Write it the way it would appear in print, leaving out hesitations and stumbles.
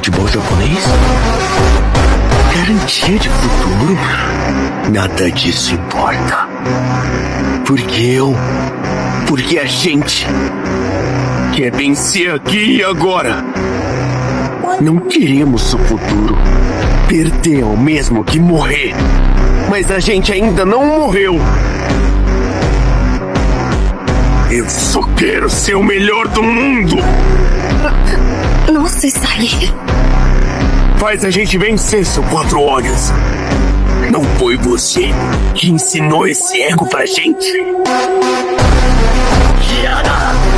futebol japonês? Garantia de futuro? Nada disso importa. Porque a gente quer vencer aqui e agora. Não queremos o futuro. Perder é o mesmo que morrer. Mas a gente ainda não morreu. Eu só quero ser o melhor do mundo. Nossa, Isai. Faz a gente vencer, seu quatro olhos. Não foi você que ensinou esse ego pra gente? Yada!